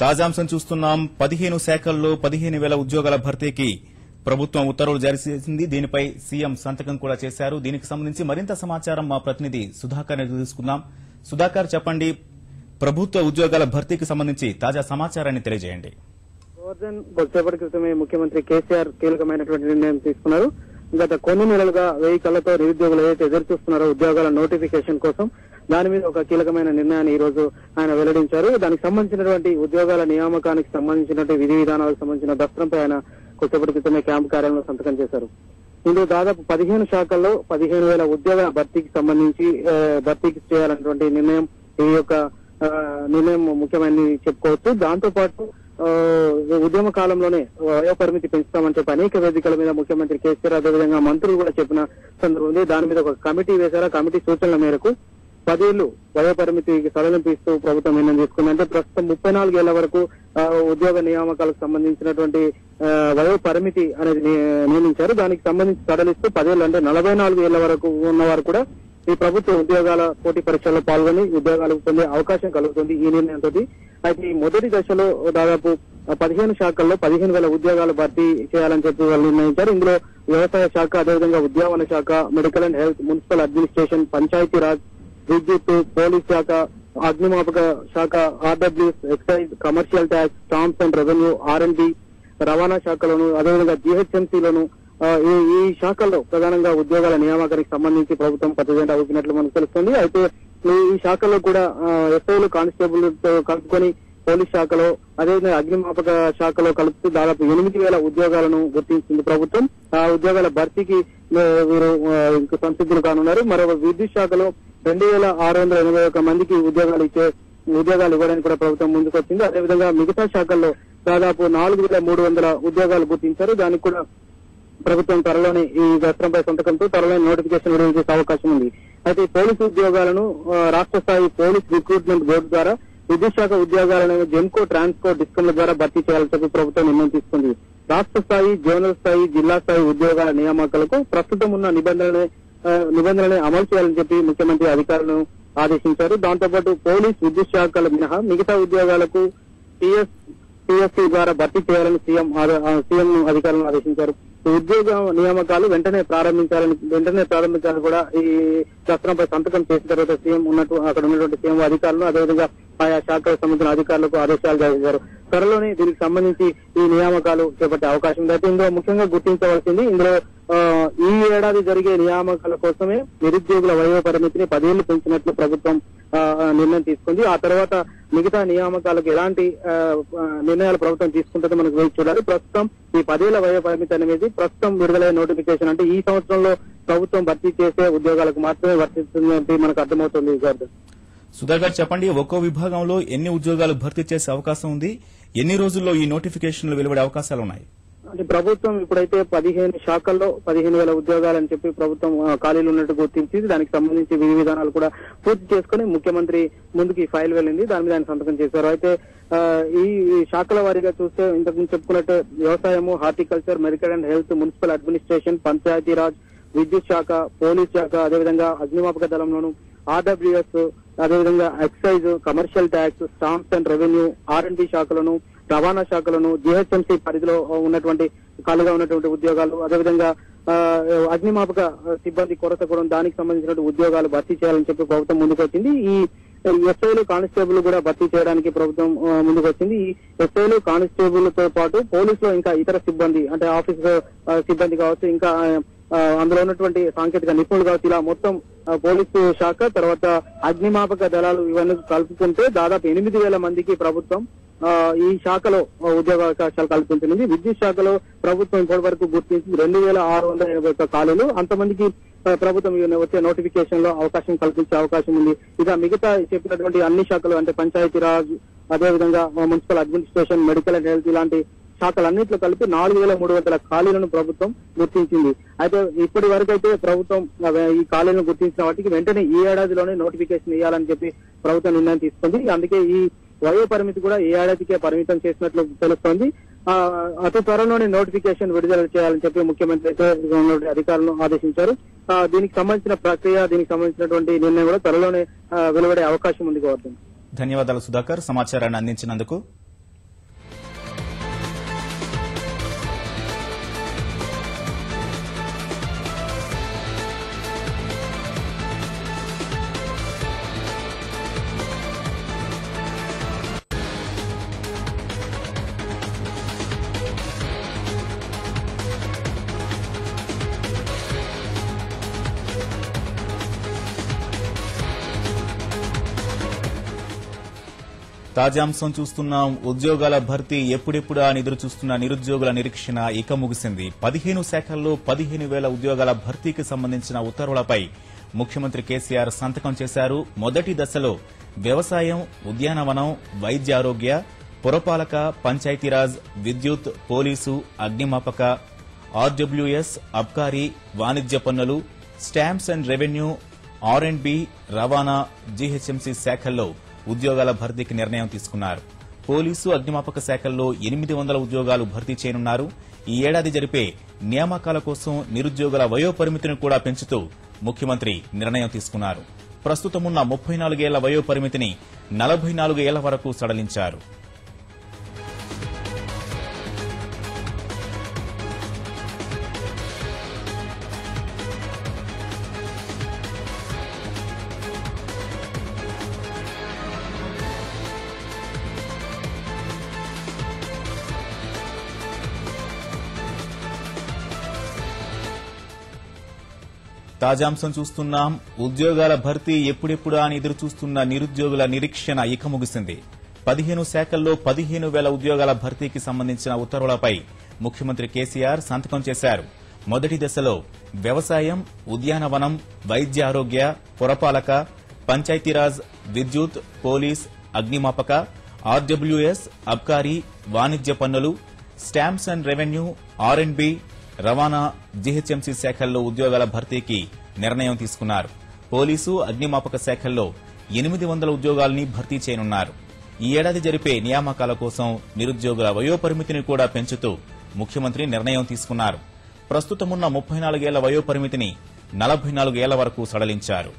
తాజాంశం చూస్తున్నాం. 15 శాఖల్లో 15,000 ఉద్యోగాల భర్తీకి ప్రభుత్వం ఉత్తర్వులు జారీ చేసింది. దీనిపై సీఎం సంతకం కూడా చేశారు. దీనికి సంబంధించి మరింత సమాచారం మా ప్రతినిధి సుధాకర్ తీసుకుందాం. సుధాకర్, చెప్పండి, ప్రభుత్వ ఉద్యోగాల భర్తీకి సంబంధించి తాజా సమాచారాన్ని తెలియజేయండి. కొద్దిసేపటి క్రితమే ముఖ్యమంత్రి కేసీఆర్ కీలకమైనటువంటి నిర్ణయం తీసుకున్నారు. గత కొన్ని నెలలుగా 1000 కళ్లతో నిరుద్యోగులు ఏదైతే ఎదురు చూస్తున్నారో ఉద్యోగాల నోటిఫికేషన్ కోసం దాని మీద ఒక కీలకమైన నిర్ణయాన్ని ఈ రోజు ఆయన వెల్లడించారు. దానికి సంబంధించినటువంటి ఉద్యోగాల నియామకానికి సంబంధించినటువంటి విధి విధానాలకు సంబంధించిన దస్త్రంపై ఆయన కొద్దిసేపటి క్రితమే క్యాంపు కార్యాలయంలో సంతకం చేశారు. ఇందులో దాదాపు 15 శాఖల్లో 15,000 ఉద్యోగాల భర్తీకి సంబంధించి భర్తీకి చేయాలన్నటువంటి నిర్ణయం ఈ యొక్క నిర్ణయం ముఖ్యమైన చెప్పుకోవచ్చు. దాంతో పాటు ఉద్యమ కాలంలోనే వయో పరిమితి పెంచుతామని చెప్పి అనేక వేదికల మీద ముఖ్యమంత్రి కేసీఆర్ అదేవిధంగా మంత్రులు కూడా చెప్పిన సందర్భం ఉంది. దాని మీద ఒక కమిటీ వేశారు. కమిటీ సూచనల మేరకు 10 ఏళ్లు వయో పరిమితికి సడలింపు ఇస్తూ ప్రభుత్వం నిర్ణయం తీసుకుంది. అంటే ప్రస్తుతం 34 ఏళ్ల వరకు ఉద్యోగ నియామకాలకు సంబంధించినటువంటి వయో పరిమితి అనేది నియమించారు. దానికి సంబంధించి సడలిస్తూ 10 ఏళ్లు అంటే 44 ఏళ్ల వరకు ఉన్నవారు కూడా ఈ ప్రభుత్వ ఉద్యోగాల పోటీ పరీక్షల్లో పాల్గొని ఉద్యోగాలు పొందే అవకాశం కలుగుతుంది ఈ నిర్ణయంతో. అయితే ఈ మొదటి దశలో దాదాపు 15 శాఖల్లో 15,000 ఉద్యోగాలు భర్తీ చేయాలని చెప్పి వాళ్ళు నిర్ణయించారు. ఇందులో వ్యవసాయ శాఖ, అదేవిధంగా ఉద్యానవన శాఖ, medical and health, municipal administration, Panchayati Raj, విద్యుత్, పోలీస్ శాఖ, అగ్నిమాపక శాఖ, RWS, excise, commercial tax, stamps and revenue, R&D, రవాణా శాఖలోను, అదేవిధంగా GHMCలోను ఈ శాఖల్లో ప్రధానంగా ఉద్యోగాల నియామకానికి సంబంధించి ప్రభుత్వం పట్టుదల ఊపినట్లు మనకు తెలుస్తుంది. అయితే ఈ శాఖలో కూడా ఎస్ఐలు, కానిస్టేబుల్ కలుపుకొని పోలీస్ శాఖలో, అదేవిధంగా అగ్నిమాపక శాఖలో కలుపుతూ దాదాపు 8,000 ఉద్యోగాలను గుర్తించింది ప్రభుత్వం. ఆ ఉద్యోగాల భర్తీకి వీరు సంసిద్ధులు కానున్నారు. మరో విద్యుత్ శాఖలో 2,681 మందికి ఉద్యోగాలు ఇవ్వడానికి కూడా ప్రభుత్వం ముందుకు వచ్చింది. అదేవిధంగా మిగతా శాఖల్లో దాదాపు 4,300 ఉద్యోగాలు గుర్తించారు. దానికి కూడా ప్రభుత్వం త్వరలోనే ఈ దస్త్రంపై సంతకంతో త్వరలోనే నోటిఫికేషన్ విడుదల చేసే అవకాశం ఉంది. అయితే పోలీసు ఉద్యోగాలను రాష్ట్ర స్థాయి పోలీస్ రిక్రూట్మెంట్ బోర్డు ద్వారా, విద్యుత్ శాఖ ఉద్యోగాలను జెన్కో, ట్రాన్స్కో, డిస్కంల ద్వారా భర్తీ చేయాలని చెప్పి ప్రభుత్వం నిర్ణయం తీసుకుంది. రాష్ట్ర స్థాయి, జోనల్ స్థాయి, జిల్లా స్థాయి ఉద్యోగాల నియామకాలకు ప్రస్తుతం ఉన్న నిబంధనలనే అమలు చేయాలని చెప్పి ముఖ్యమంత్రి అధికారులను ఆదేశించారు. దాంతోపాటు పోలీస్, విద్యుత్ శాఖల మినహా మిగతా ఉద్యోగాలకు PSC ద్వారా భర్తీ చేయాలని సీఎం అధికారులను ఆదేశించారు. ఉద్యోగ నియామకాలు వెంటనే ప్రారంభించాలని కూడా ఈ దస్త్రంపై సంతకం చేసిన తర్వాత అక్కడ ఉన్నటువంటి సీఎం అధికారులు, అదేవిధంగా ఆయా శాఖలకు సంబంధించిన అధికారులకు ఆదేశాలు జారీ చేశారు. త్వరలోనే దీనికి సంబంధించి ఈ నియామకాలు చేపట్టే అవకాశం ఉంది. అయితే ఇందులో ముఖ్యంగా గుర్తించవలసింది, ఇందులో ఈ ఏడాది జరిగే నియామకాల కోసమే నిరుద్యోగుల వయో పరిమితిని 10 ఏళ్లు పెంచినట్లు ప్రభుత్వం నిర్ణయం తీసుకుంది. ఆ తర్వాత మిగతా నియామకాలకు ఎలాంటి నిర్ణయాలు ప్రభుత్వం తీసుకుంటుందో మనకు వేచి చూడాలి. ప్రస్తుతం ఈ 10 ఏళ్ల వయో పరిమితి అనేది ప్రస్తుతం విడుదలైన నోటిఫికేషన్, అంటే ఈ సంవత్సరంలో ప్రభుత్వం భర్తీ చేసే ఉద్యోగాలకు మాత్రమే వర్తిస్తుందని మనకు అర్థమవుతుంది. సుధాకర్, చెప్పండి, ఒక్కో విభాగంలో ఎన్ని ఉద్యోగాలు భర్తీ చేసే అవకాశం ఉంది? ఎన్ని రోజుల్లో ఈ నోటిఫికేషన్లు వెలువడే అవకాశాలు ఉన్నాయి? అంటే ప్రభుత్వం ఇప్పుడైతే 15 శాఖల్లో 15,000 ఉద్యోగాలని చెప్పి ప్రభుత్వం ఖాళీలు ఉన్నట్టు గుర్తించింది. దానికి సంబంధించి విధి విధానాలు కూడా పూర్తి చేసుకుని ముఖ్యమంత్రి ముందుకు ఈ ఫైల్ వెళ్ళింది. దాని మీద ఆయన సంతకం చేశారు. అయితే ఈ శాఖల వారీగా చూస్తే ఇంతకుముందు చెప్పుకున్నట్టు వ్యవసాయము, horticulture, medical and health, municipal administration, Panchayati Raj, విద్యుత్ శాఖ, పోలీస్ శాఖ, అదేవిధంగా అగ్నిమాపక దళంలోను, RWS, అదేవిధంగా excise, commercial tax, stamps and revenue, R&D శాఖలను, రవాణా శాఖలను, GHMC పరిధిలో ఉన్నటువంటి ఖాళీగా ఉన్నటువంటి ఉద్యోగాలు, అదేవిధంగా అగ్నిమాపక సిబ్బంది కొరత కూడా దానికి సంబంధించినటువంటి ఉద్యోగాలు భర్తీ చేయాలని చెప్పి ప్రభుత్వం ముందుకు వచ్చింది. ఈ ఎస్ఐలు, కానిస్టేబుల్ కూడా భర్తీ చేయడానికి ప్రభుత్వం ముందుకు వచ్చింది. ఈ ఎస్ఐలు, కానిస్టేబుల్ తో పాటు పోలీసులో ఇంకా ఇతర సిబ్బంది, అంటే ఆఫీస్ సిబ్బంది కావచ్చు, ఇంకా అందులో ఉన్నటువంటి సాంకేతిక నిపుణులు కావచ్చు, ఇలా మొత్తం పోలీసు శాఖ, తర్వాత అగ్నిమాపక దళాలు ఇవన్నీ కలుపుకుంటే దాదాపు 8,000 మందికి ప్రభుత్వం ఈ శాఖలో ఉద్యోగ అవకాశాలు కల్పించింది. విద్యుత్ శాఖలో ప్రభుత్వం ఇప్పటి వరకు గుర్తించింది 2,681 ఖాళీలు. అంతమందికి ప్రభుత్వం వచ్చే నోటిఫికేషన్ లో అవకాశం కల్పించే అవకాశం ఉంది. ఇక మిగతా చెప్పినటువంటి అన్ని శాఖలు, అంటే పంచాయతీరాజ్, అదేవిధంగా municipal administration, medical and health, ఇలాంటి శాఖలన్నింటిలో కలిపి 4,300 ఖాళీలను ప్రభుత్వం గుర్తించింది. అయితే ఇప్పటి వరకు అయితే ప్రభుత్వం ఈ ఖాళీలను గుర్తించిన వాటికి వెంటనే ఈ ఏడాదిలోనే నోటిఫికేషన్ ఇవ్వాలని చెప్పి ప్రభుత్వం నిర్ణయం తీసుకుంది. అందుకే ఈ వయో పరిమితి కూడా ఈ ఏడాదికే పరిమితం చేసినట్లు తెలుస్తోంది. అతి త్వరలోనే నోటిఫికేషన్ విడుదల చేయాలని చెప్పి ముఖ్యమంత్రి అయితే అధికారులను ఆదేశించారు. దీనికి సంబంధించిన ప్రక్రియ, దీనికి సంబంధించినటువంటి నిర్ణయం కూడా త్వరలోనే వెలువడే అవకాశం ఉంది. ధన్యవాదాలు సుధాకర్, సమాచారాన్ని అందించినందుకు. తాజాంశం చూస్తున్నాం. ఉద్యోగాల భర్తీ ఎప్పుడెప్పుడా అని ఎదురు చూస్తున్న నిరుద్యోగుల నిరీక్షణ ఇక ముగిసింది. 15 శాఖల్లో 15,000 ఉద్యోగాల భర్తీకి సంబంధించిన ఉత్తర్వులపై ముఖ్యమంత్రి కేసీఆర్ సంతకం చేశారు. మొదటి దశలో వ్యవసాయం, ఉద్యానవనం, వైద్యారోగ్య, పురపాలక, పంచాయతీరాజ్, విద్యుత్, పోలీసు, అగ్నిమాపక, ఆర్డబ్ల్యూఎస్, అబ్కారీ, వాణిజ్య పన్నులు, స్టాంప్స్ అండ్ రెవెన్యూ, ఆర్&బి, రవాణా, జీహెచ్ఎంసీ శాఖల్లో ఉద్యోగాల భర్తీకి నిర్ణయం తీసుకున్నారు. పోలీసు, అగ్నిమాపక శాఖల్లో 800 ఉద్యోగాలు భర్తీ చేయనున్నారు. ఈ ఏడాది జరిపే నియామకాల కోసం నిరుద్యోగుల వయోపరిమితిని కూడా పెంచుతూ ముఖ్యమంత్రి నిర్ణయం తీసుకున్నారు. ప్రస్తుతమున్న 34 ఏళ్ల వయోపరిమితిని 44 ఏళ్ల వరకు సడలించారు. తాజాంశం చూస్తున్నాం. ఉద్యోగాల భర్తీ ఎప్పుడెప్పుడా అని ఎదురు చూస్తున్న నిరుద్యోగుల నిరీక్షణ ఇక ముగిసింది. 15 శాఖల్లో 15,000 ఉద్యోగాల భర్తీకి సంబంధించిన ఉత్తర్వులపై ముఖ్యమంత్రి కేసీఆర్ సంతకం చేశారు. మొదటి దశలో వ్యవసాయం, ఉద్యానవనం, వైద్యారోగ్య, పురపాలక, పంచాయతీరాజ్, విద్యుత్, పోలీస్, అగ్నిమాపక, ఆర్డబ్ల్యూఎస్, అబ్కారీ, వాణిజ్య పన్నులు, స్టాంప్స్ అండ్ రెవెన్యూ, ఆర్&బి, రవాణా, జీహెచ్ఎంసీ శాఖల్లో ఉద్యోగాల భర్తీకి నిర్ణయం తీసుకున్నారు. పోలీసు, అగ్నిమాపక శాఖల్లో 800 ఉద్యోగాల్ని భర్తీ చేయనున్నారు. ఈ ఏడాది జరిపే నియామకాల కోసం నిరుద్యోగుల వయోపరిమితిని కూడా పెంచుతూ ముఖ్యమంత్రి నిర్ణయం తీసుకున్నారు. ప్రస్తుతమున్న 34 ఏళ్ల వయోపరిమితిని 44 ఏళ్ల వరకు సడలించారు.